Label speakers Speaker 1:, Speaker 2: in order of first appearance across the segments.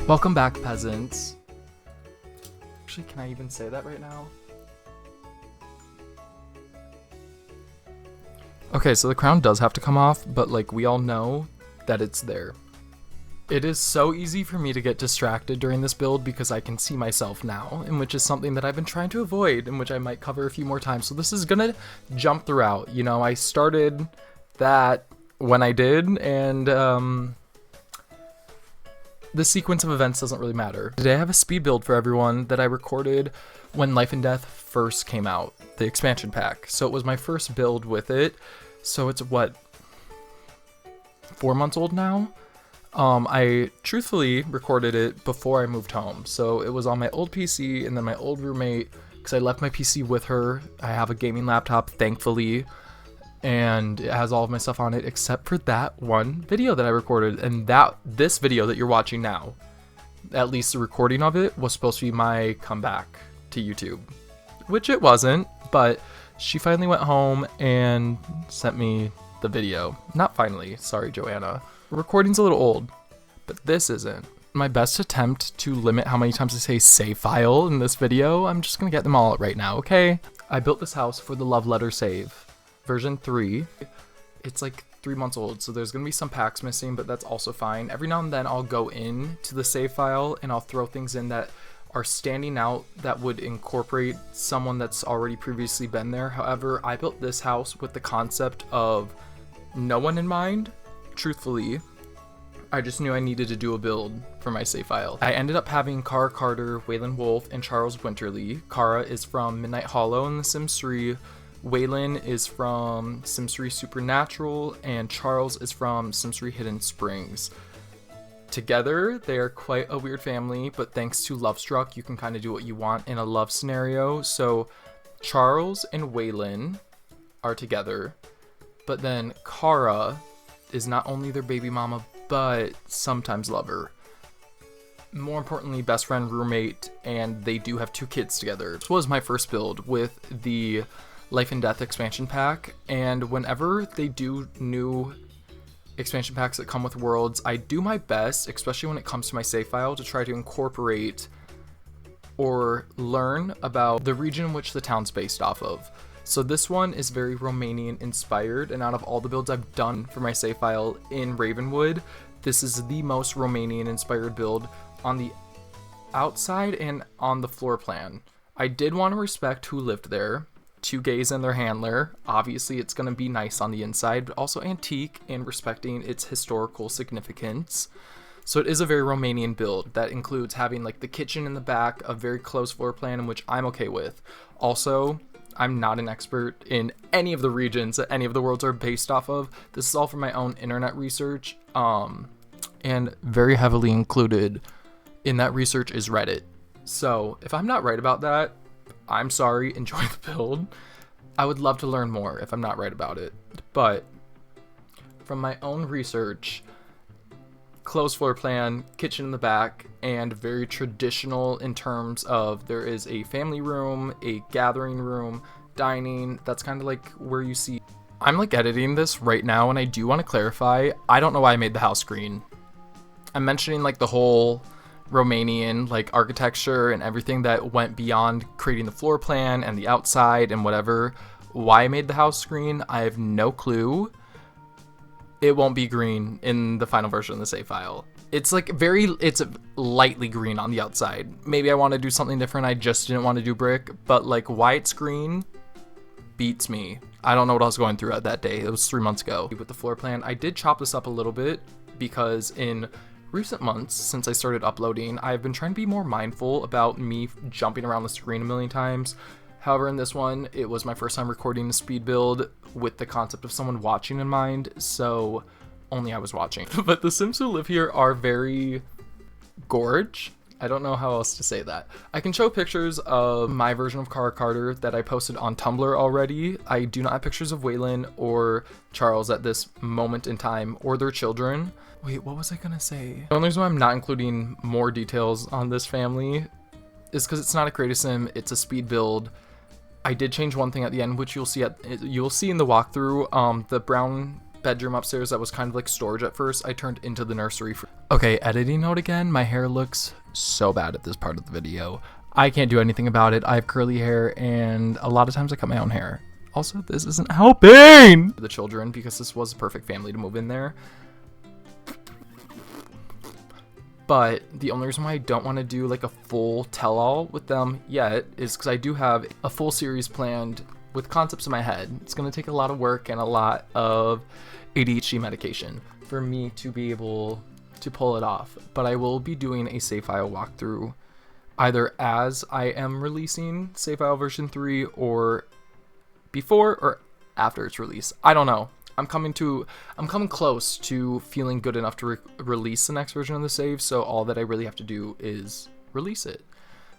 Speaker 1: Welcome back, peasants. Actually, can I even say that right now? Okay, so the crown does have to come off, but like we all know that it's there. It is so easy for me to get distracted during this build because I can see myself now, and which is something that I've been trying to avoid and which I might cover a few more times. So this is gonna jump throughout. You know, I started that when I did, and the sequence of events doesn't really matter. Today I have a speed build for everyone that I recorded when Life and Death first came out, the expansion pack. So it was my first build with it. So it's what, 4 months old now? I truthfully recorded it before I moved home. So it was on my old PC, and then my old roommate, because I left my PC with her. I have a gaming laptop, thankfully, and it has all of my stuff on it except for that one video that I recorded. And this video that you're watching now, at least the recording of it, was supposed to be my comeback to YouTube, which it wasn't, but she finally went home and sent me the video. Not finally, sorry Joanna. The recording's a little old, but this isn't. My best attempt to limit how many times I say save file in this video. I'm just gonna get them all out right now, okay? I built this house for the love letter save. Version 3. It's like 3 months old, so there's gonna be some packs missing, but that's also fine. Every now and then I'll go in to the save file and I'll throw things in that are standing out that would incorporate someone that's already previously been there. However, I built this house with the concept of no one in mind. Truthfully, I just knew I needed to do a build for my save file. I ended up having Kara Carter, Waylon Wolf, and Charles Winterly. Kara is from Midnight Hollow in The Sims 3. Waylon is from Sims 3 Supernatural, and Charles is from Sims 3 Hidden Springs. Together, they are quite a weird family, but thanks to Lovestruck, you can kind of do what you want in a love scenario. So Charles and Waylon are together, but then Kara is not only their baby mama, but sometimes lover. More importantly, best friend, roommate, and they do have 2 kids together. This was my first build with the Life and Death expansion pack, and whenever they do new expansion packs that come with worlds, I do my best, especially when it comes to my save file, to try to incorporate or learn about the region in which the town's based off of. So this one is very Romanian inspired, and out of all the builds I've done for my save file in Ravenwood, this is the most Romanian inspired build on the outside and on the floor plan. I did want to respect who lived there. 2 gays and their handler. Obviously it's going to be nice on the inside, but also antique and respecting its historical significance. So it is a very Romanian build that includes having like the kitchen in the back, a very close floor plan, in which I'm okay with. Also, I'm not an expert in any of the regions that any of the worlds are based off of. This is all from my own internet research, and very heavily included in that research is Reddit. So if I'm not right about that, I'm sorry, enjoy the build. I would love to learn more if I'm not right about it. But from my own research, closed floor plan, kitchen in the back, and very traditional in terms of there is a family room, a gathering room, dining. That's kind of like where you see. I'm like editing this right now, and I do want to clarify, I don't know why I made the house green. I'm mentioning like the whole Romanian like architecture and everything that went beyond creating the floor plan and the outside and whatever. Why I made the house green, I have no clue. It won't be green in the final version of the save file. It's like it's lightly green on the outside. Maybe I want to do something different. I just didn't want to do brick, but like why it's green beats me. I don't know what I was going through at that day. It was 3 months ago. With the floor plan, I did chop this up a little bit because in recent months, since I started uploading, I've been trying to be more mindful about me jumping around the screen a million times. However, in this one, it was my first time recording a speed build with the concept of someone watching in mind, so only I was watching. But the Sims who live here are very gorge. I don't know how else to say that. I can show pictures of my version of Kara Carter that I posted on Tumblr already. I do not have pictures of Waylon or Charles at this moment in time, or their children. Wait, what was I gonna say? The only reason why I'm not including more details on this family is because it's not a creative sim, it's a speed build. I did change one thing at the end, which you'll see in the walkthrough. The brown bedroom upstairs that was kind of like storage at first, I turned into the nursery. Okay, editing note again. My hair looks so bad at this part of the video. I can't do anything about it. I have curly hair and a lot of times I cut my own hair. Also, this isn't helping the children because this was a perfect family to move in there. But the only reason why I don't want to do like a full tell-all with them yet is because I do have a full series planned with concepts in my head. It's going to take a lot of work and a lot of ADHD medication for me to be able to pull it off. But I will be doing a save file walkthrough either as I am releasing save file version 3 or before or after its release. I don't know. I'm coming close to feeling good enough to release the next version of the save, so all that I really have to do is release it.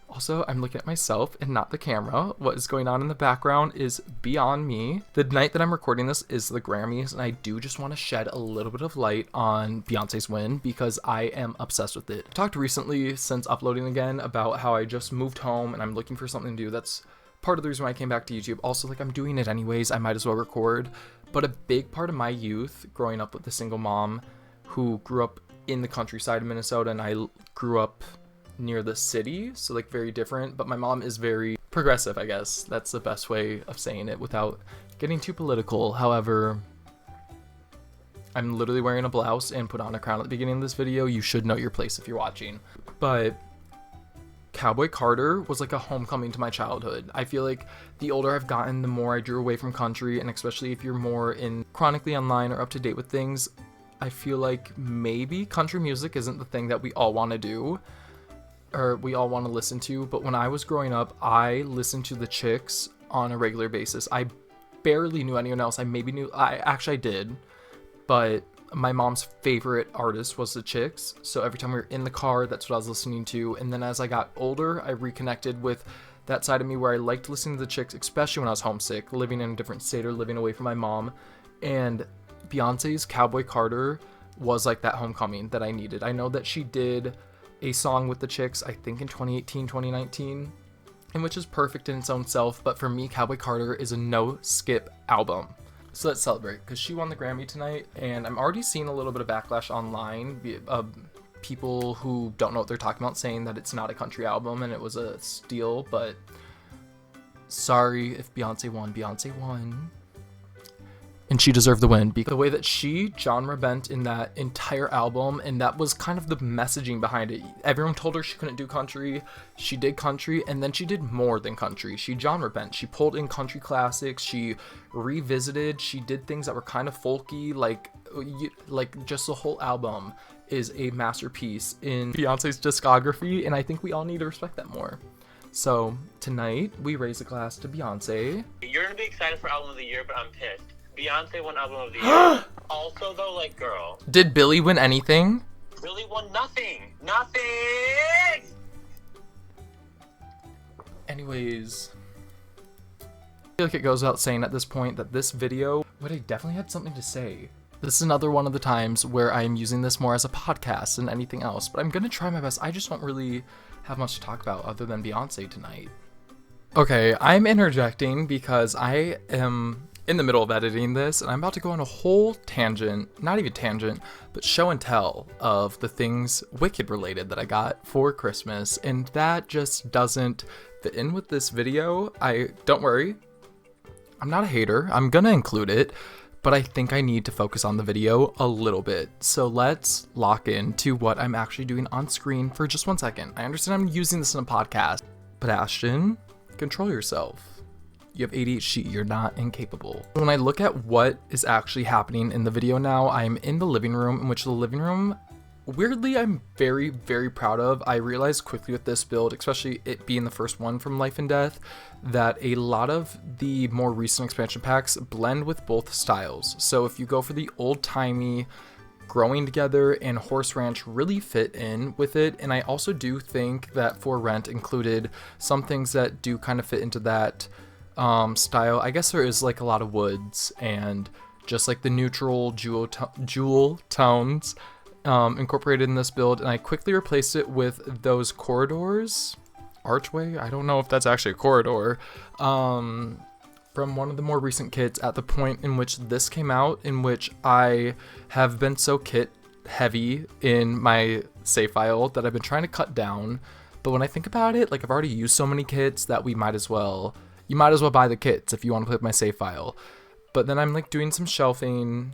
Speaker 1: Also, I'm looking at myself and not the camera. What is going on in the background is beyond me. The night that I'm recording this is the Grammys, and I do just want to shed a little bit of light on Beyonce's win because I am obsessed with it. I talked recently since uploading again about how I just moved home and I'm looking for something to do. That's part of the reason why I came back to YouTube. Also, like, I'm doing it anyways, I might as well record. But a big part of my youth, growing up with a single mom who grew up in the countryside of Minnesota, and I grew up near the city, so like very different, but my mom is very progressive, I guess. That's the best way of saying it without getting too political. However, I'm literally wearing a blouse and put on a crown at the beginning of this video. You should know your place if you're watching. But Cowboy Carter was like a homecoming to my childhood. I feel like the older I've gotten, the more I drew away from country, and especially if you're more chronically online or up to date with things, I feel like maybe country music isn't the thing that we all want to do or we all want to listen to. But when I was growing up, I listened to the Chicks on a regular basis. I barely knew anyone else. I did, but my mom's favorite artist was the Chicks, so every time we were in the car, that's what I was listening to. And then as I got older, I reconnected with that side of me where I liked listening to the Chicks, especially when I was homesick, living in a different state or living away from my mom. And Beyonce's Cowboy Carter was like that homecoming that I needed. I know that she did a song with the Chicks, I think in 2018, 2019, and which is perfect in its own self, but for me, Cowboy Carter is a no-skip album. So let's celebrate, because she won the Grammy tonight, and I'm already seeing a little bit of backlash online, people who don't know what they're talking about saying that it's not a country album and it was a steal, but sorry if Beyonce won. And she deserved the win because the way that she genre bent in that entire album, and that was kind of the messaging behind it. Everyone told her she couldn't do country. She did country, and then she did more than country. She genre bent. She pulled in country classics. She revisited. She did things that were kind of folky, like just the whole album is a masterpiece in Beyonce's discography, and I think we all need to respect that more. So tonight we raise a glass to Beyonce.
Speaker 2: You're gonna be excited for album of the year, but I'm pissed. Beyonce won album of the year. Also, though, like, girl.
Speaker 1: Did Billie win anything?
Speaker 2: Billie won nothing. Nothing!
Speaker 1: Anyways, I feel like it goes without saying at this point that this video, I definitely had something to say. This is another one of the times where I am using this more as a podcast than anything else, but I'm gonna try my best. I just don't really have much to talk about other than Beyonce tonight. Okay, I'm interjecting because I am in the middle of editing this, and I'm about to go on a whole tangent, not even tangent, but show and tell of the things Wicked related that I got for Christmas, and that just doesn't fit in with this video. Don't worry, I'm not a hater, I'm gonna include it, but I think I need to focus on the video a little bit. So let's lock into what I'm actually doing on screen for just 1 second. I understand I'm using this in a podcast, but Ashton, control yourself. You have ADHD, you're not incapable. When I look at what is actually happening in the video now, I'm in the living room, in which the living room, weirdly, I'm very, very proud of. I realized quickly with this build, especially it being the first one from Life and Death, that a lot of the more recent expansion packs blend with both styles. So if you go for the old-timey, Growing Together and Horse Ranch really fit in with it, and I also do think that For Rent included some things that do kind of fit into that style. I guess there is like a lot of woods and just like the neutral jewel tones incorporated in this build, and I quickly replaced it with those corridors, archway, I don't know if that's actually a corridor, from one of the more recent kits at the point in which this came out, in which I have been so kit heavy in my save file that I've been trying to cut down. But when I think about it, like I've already used so many kits that you might as well buy the kits if you want to play with my save file. But then I'm like doing some shelving,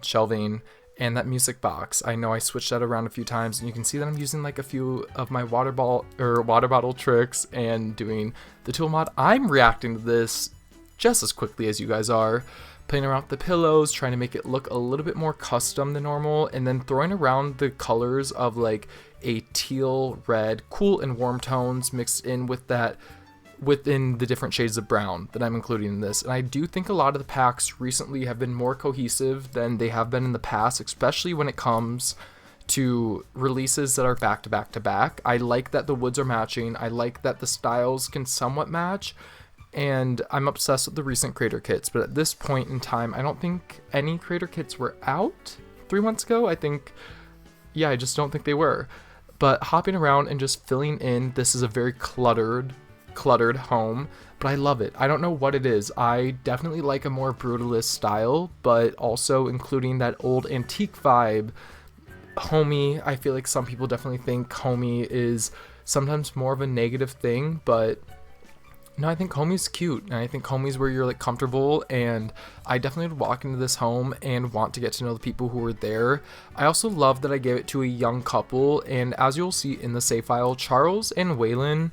Speaker 1: and that music box. I know I switched that around a few times, and you can see that I'm using like a few of my water bottle tricks and doing the tool mod. I'm reacting to this just as quickly as you guys are, playing around with the pillows, trying to make it look a little bit more custom than normal, and then throwing around the colors of like a teal, red, cool and warm tones mixed in with that within the different shades of brown that I'm including in this. And I do think a lot of the packs recently have been more cohesive than they have been in the past, especially when it comes to releases that are back to back to back. I like that the woods are matching. I like that the styles can somewhat match, and I'm obsessed with the recent creator kits. But at this point in time, I don't think any creator kits were out 3 months ago. I just don't think they were. But hopping around and just filling in, this is a very cluttered home, but I love it. I don't know what it is. I definitely like a more brutalist style, but also including that old antique vibe. Homey, I feel like some people definitely think homey is sometimes more of a negative thing, but no, I think homey's cute, and I think homey's where you're like comfortable, and I definitely would walk into this home and want to get to know the people who were there. I also love that I gave it to a young couple, and as you'll see in the save file, Charles and Waylon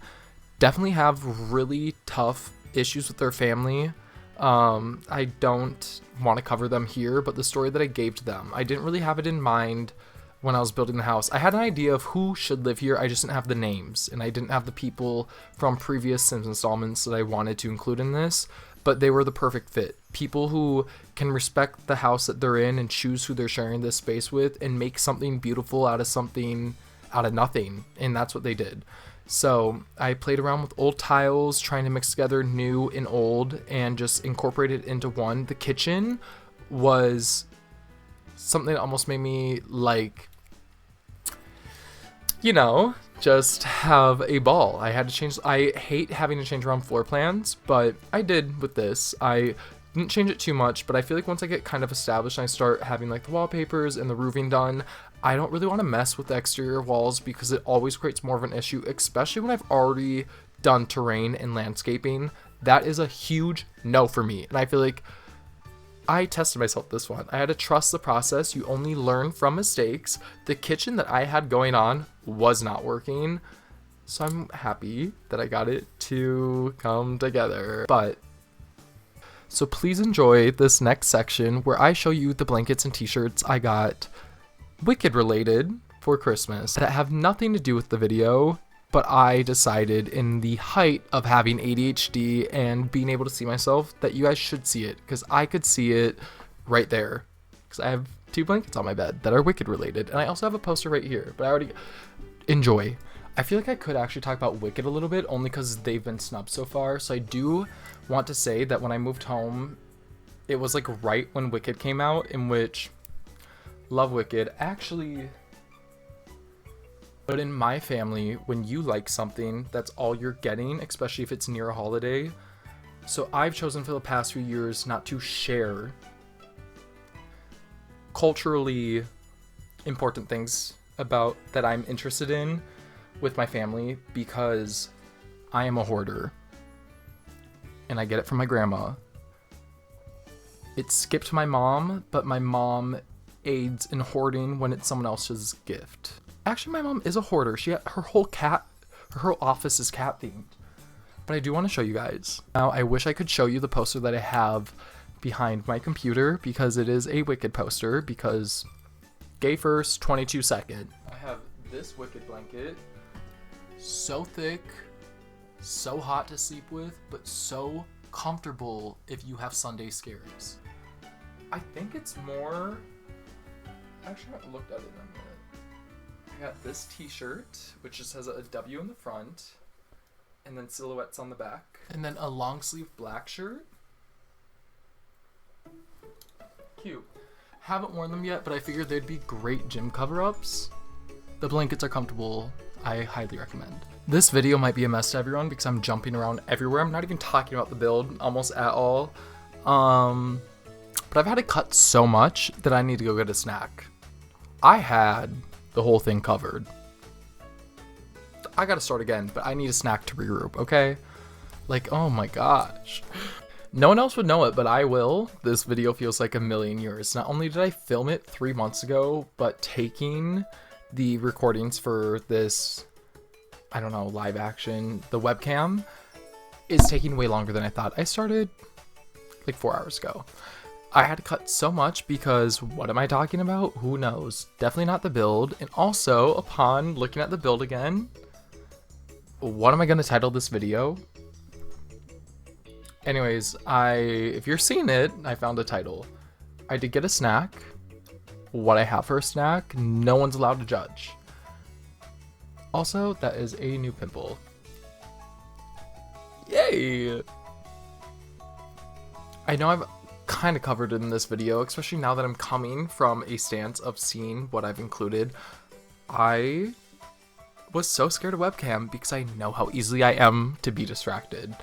Speaker 1: definitely have really tough issues with their family. I don't want to cover them here, but the story that I gave to them, I didn't really have it in mind when I was building the house. I had an idea of who should live here, I just didn't have the names, and I didn't have the people from previous Sims installments that I wanted to include in this, but they were the perfect fit. People who can respect the house that they're in and choose who they're sharing this space with and make something beautiful out of nothing, and that's what they did. So I played around with old tiles, trying to mix together new and old and just incorporate it into one. The kitchen was something that almost made me like, just have a ball. I hate having to change around floor plans, but I did with this. I didn't change it too much, but I feel like once I get kind of established and I start having like the wallpapers and the roofing done, I don't really want to mess with the exterior walls because it always creates more of an issue, especially when I've already done terrain and landscaping. That is a huge no for me. And I feel like I tested myself this one. I had to trust the process. You only learn from mistakes. The kitchen that I had going on was not working, so I'm happy that I got it to come together. So please enjoy this next section where I show you the blankets and t-shirts I got Wicked related for Christmas that have nothing to do with the video, but I decided in the height of having ADHD and being able to see myself that you guys should see it, because I could see it right there, because I have 2 blankets on my bed that are Wicked related, and I also have a poster right here, but I already enjoy. I feel like I could actually talk about Wicked a little bit, only because they've been snubbed so far. So I do want to say that when I moved home, it was like right when Wicked came out, in which love Wicked actually. But in my family, when you like something, that's all you're getting, especially if it's near a holiday. So I've chosen for the past few years not to share culturally important things about that I'm interested in with my family, because I am a hoarder. And I get it from my grandma. It skipped my mom, but my mom aids in hoarding when it's someone else's gift. Actually, my mom is a hoarder. Her whole office is cat themed. But I do want to show you guys. Now, I wish I could show you the poster that I have behind my computer, because it is a Wicked poster, because gay first, 22 second. I have this Wicked blanket. So thick, so hot to sleep with, but so comfortable if you have Sunday scaries. I think it's more... Actually, I haven't looked at it in a minute. I got this t-shirt, which just has a W in the front, and then silhouettes on the back. And then a long sleeve black shirt. Cute. Haven't worn them yet, but I figured they'd be great gym cover-ups. The blankets are comfortable. I highly recommend. This video might be a mess to everyone because I'm jumping around everywhere. I'm not even talking about the build almost at all. But I've had to cut so much that I need to go get a snack. I had the whole thing covered. I gotta start again, but I need a snack to regroup, okay? Like, oh my gosh. No one else would know it, but I will. This video feels like a million years. Not only did I film it 3 months ago, but taking the recordings for this, I don't know, live action, the webcam, is taking way longer than I thought. I started like 4 hours ago. I had to cut so much because what am I talking about? Who knows? Definitely not the build. And also, upon looking at the build again, what am I going to title this video? Anyways, if you're seeing it, I found a title. I did get a snack. What I have for a snack, no one's allowed to judge. Also, that is a new pimple. Yay! I know I've kind of covered it in this video, especially now that I'm coming from a stance of seeing what I've included. I was so scared of webcam because I know how easily I am to be distracted.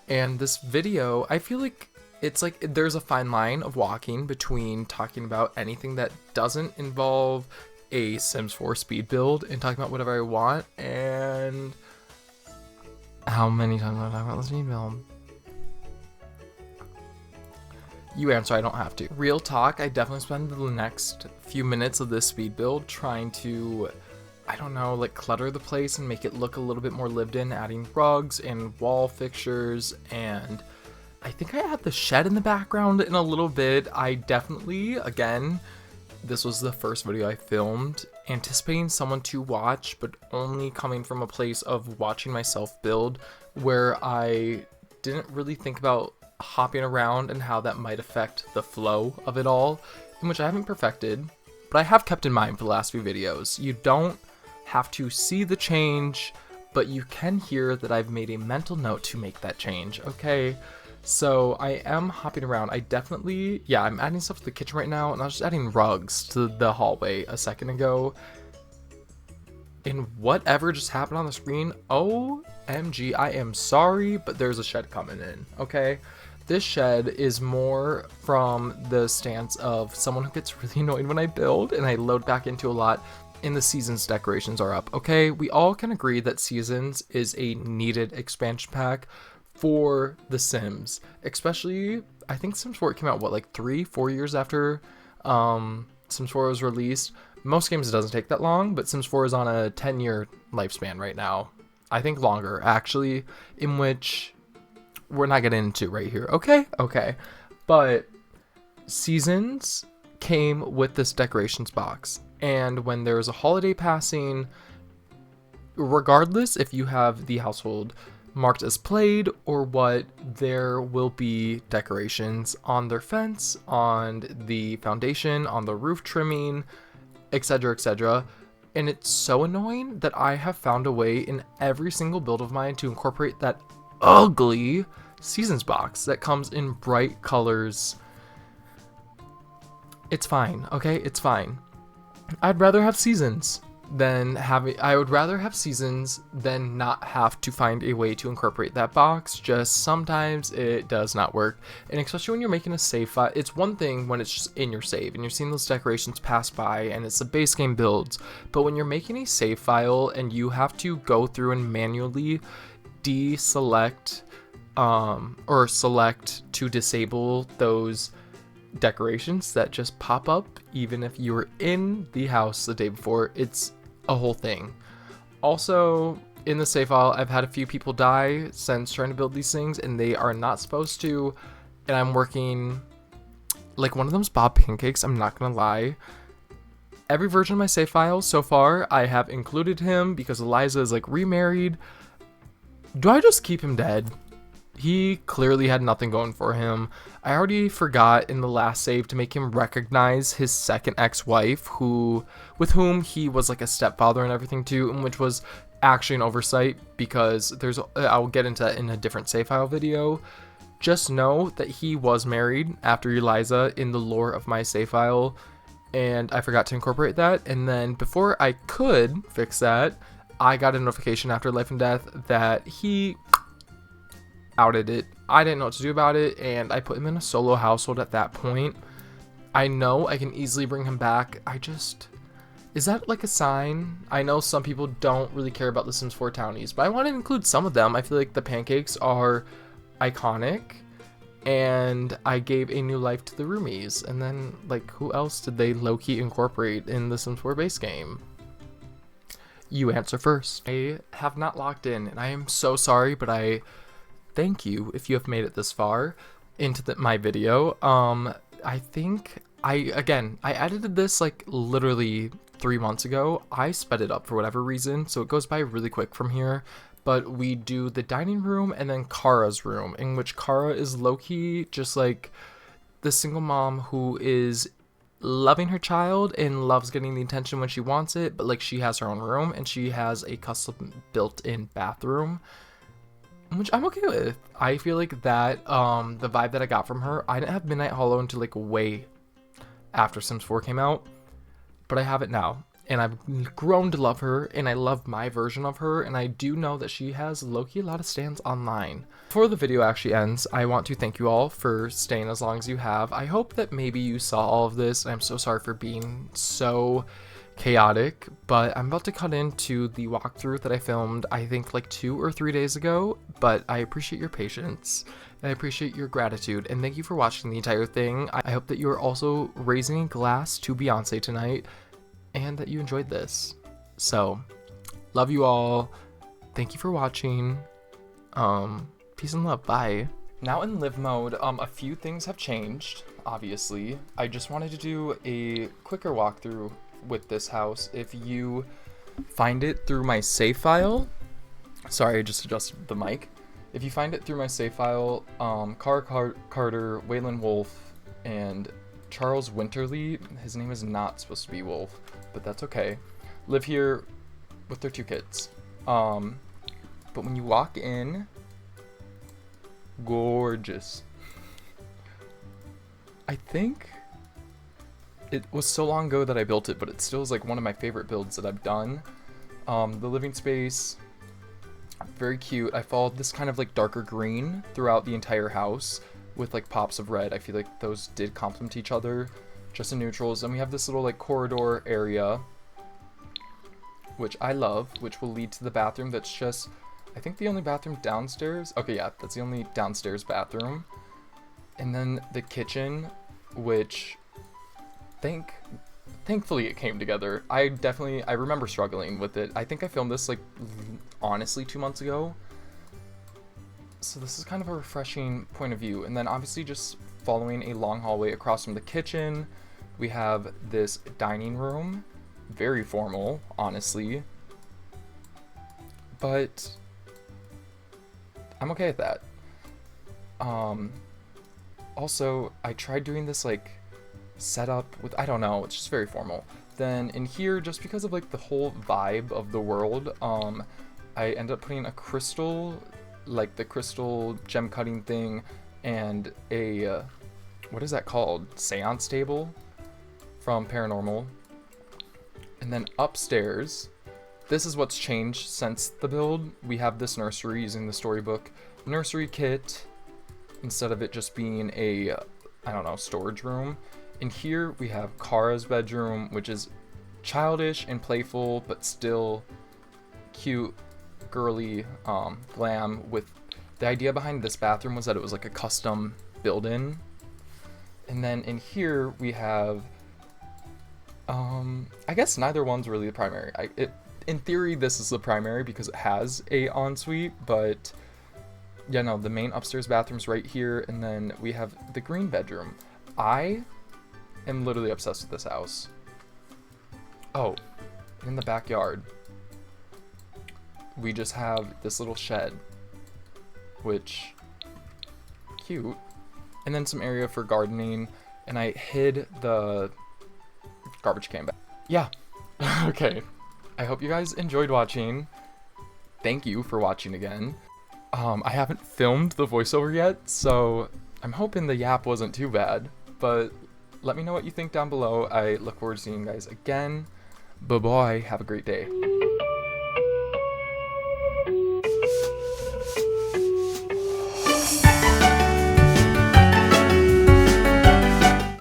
Speaker 1: And this video, I feel like it's like there's a fine line of walking between talking about anything that doesn't involve a Sims 4 speed build and talking about whatever I want, and how many times am I talking about the speed build? You answer, I don't have to. Real talk, I definitely spend the next few minutes of this speed build trying to, I don't know, like clutter the place and make it look a little bit more lived in, adding rugs and wall fixtures, and I think I had the shed in the background in a little bit. I definitely, again, this was the first video I filmed, anticipating someone to watch, but only coming from a place of watching myself build, where I didn't really think about hopping around and how that might affect the flow of it all, in which I haven't perfected, but I have kept in mind for the last few videos. You don't have to see the change, but you can hear that I've made a mental note to make that change, okay? So I am hopping around. I definitely, yeah, I'm adding stuff to the kitchen right now, and I was just adding rugs to the hallway a second ago. And whatever just happened on the screen, OMG, I am sorry, but there's a shed coming in, okay? This shed is more from the stance of someone who gets really annoyed when I build and I load back into a lot, and the Seasons decorations are up, okay? We all can agree that Seasons is a needed expansion pack for The Sims, especially, I think Sims 4 came out, what, like 3-4 years after Sims 4 was released. Most games it doesn't take that long, but Sims 4 is on a 10-year lifespan right now. I think longer, actually, in which we're not getting into right here, okay? Okay, but Seasons came with this decorations box, and when there's a holiday passing, regardless if you have the household marked as played or what, there will be decorations on their fence, on the foundation, on the roof trimming, etc, etc. And it's so annoying that I have found a way in every single build of mine to incorporate that ugly Seasons box that comes in bright colors. It's fine, okay? It's fine. I'd rather have Seasons than I would rather have Seasons than not have to find a way to incorporate that box. Just sometimes it does not work, and especially when you're making a save file. It's one thing when it's just in your save and you're seeing those decorations pass by and it's the base game builds, but when you're making a save file and you have to go through and manually deselect or select to disable those decorations that just pop up even if you were in the house the day before, it's a whole thing. Also, in the save file, I've had a few people die since trying to build these things, and they are not supposed to, and I'm working, like, one of them's Bob Pancakes, I'm not gonna lie. Every version of my save file so far, I have included him because Eliza is, like, remarried. Do I just keep him dead? He clearly had nothing going for him. I already forgot in the last save to make him recognize his second ex-wife, with whom he was like a stepfather and everything too, and which was actually an oversight because I'll get into that in a different save file video. Just know that he was married after Eliza in the lore of my save file, and I forgot to incorporate that. And then before I could fix that, I got a notification after Life and Death that he outed it. I didn't know what to do about it, and I put him in a solo household at that point. I know I can easily bring him back. Is that like a sign? I know some people don't really care about the Sims 4 townies, but I want to include some of them. I feel like the pancakes are iconic, and I gave a new life to the roomies. And then, like, who else did they low-key incorporate in the Sims 4 base game? You answer first. I have not logged in, and I am so sorry, but I thank you if you have made it this far into my video. I think I edited this like literally 3 months ago. I sped it up for whatever reason, so it goes by really quick from here. But we do the dining room and then Kara's room, in which Kara is low-key just like the single mom who is loving her child and loves getting the attention when she wants it, but like she has her own room and she has a custom built-in bathroom, which I'm okay with. I feel like that the vibe that I got from her, I didn't have Midnight Hollow until like way after Sims 4 came out, but I have it now, and I've grown to love her, and I love my version of her, and I do know that she has low-key a lot of stands online. Before the video actually ends, I want to thank you all for staying as long as you have. I hope that maybe you saw all of this. I'm so sorry for being so chaotic, but I'm about to cut into the walkthrough that I filmed, I think like 2 or 3 days ago, but I appreciate your patience, and I appreciate your gratitude, and thank you for watching the entire thing. I hope that you are also raising a glass to Beyonce tonight, and that you enjoyed this. So, love you all. Thank you for watching. Peace and love. Bye. Now in live mode, a few things have changed, obviously. I just wanted to do a quicker walkthrough with this house. If you find it through my save file, sorry, I just adjusted the mic. If you find it through my save file, Carter, Waylon Wolf, and Charles Winterly, his name is not supposed to be Wolf, but that's okay, live here with their 2 kids. But when you walk in, gorgeous. I think it was so long ago that I built it, but it still is like one of my favorite builds that I've done. The living space, very cute. I followed this kind of like darker green throughout the entire house with like pops of red. I feel like those did complement each other, just in neutrals. And we have this little like corridor area, which I love, which will lead to the bathroom. That's just, I think, the only bathroom downstairs. Okay, yeah, that's the only downstairs bathroom. And then the kitchen, which thankfully it came together. I remember struggling with it. I think I filmed this like honestly 2 months ago. So this is kind of a refreshing point of view. And then obviously just following a long hallway across from the kitchen, we have this dining room. Very formal, honestly. But I'm okay with that. Also, I tried doing this like setup with, I don't know, it's just very formal. Then in here, just because of like the whole vibe of the world, I ended up putting a crystal, like the crystal gem cutting thing, and a what is that called? Seance table from Paranormal. And then upstairs, this is what's changed since the build. We have this nursery using the storybook nursery kit instead of it just being a, I don't know, storage room. In here we have Kara's bedroom, which is childish and playful, but still cute, girly, glam. With the idea behind this bathroom was that it was like a custom build-in. And then in here we have, I guess neither one's really the primary. In theory, this is the primary because it has a ensuite, but yeah, no, the main upstairs bathroom's right here, and then we have the green bedroom. I am literally obsessed with this house. Oh, in the backyard, we just have this little shed, which, cute. And then some area for gardening, and I hid the garbage can back. Yeah, okay. I hope you guys enjoyed watching. Thank you for watching again. I haven't filmed the voiceover yet, so I'm hoping the yap wasn't too bad, but let me know what you think down below. I look forward to seeing you guys again. Bye-bye. Have a great day.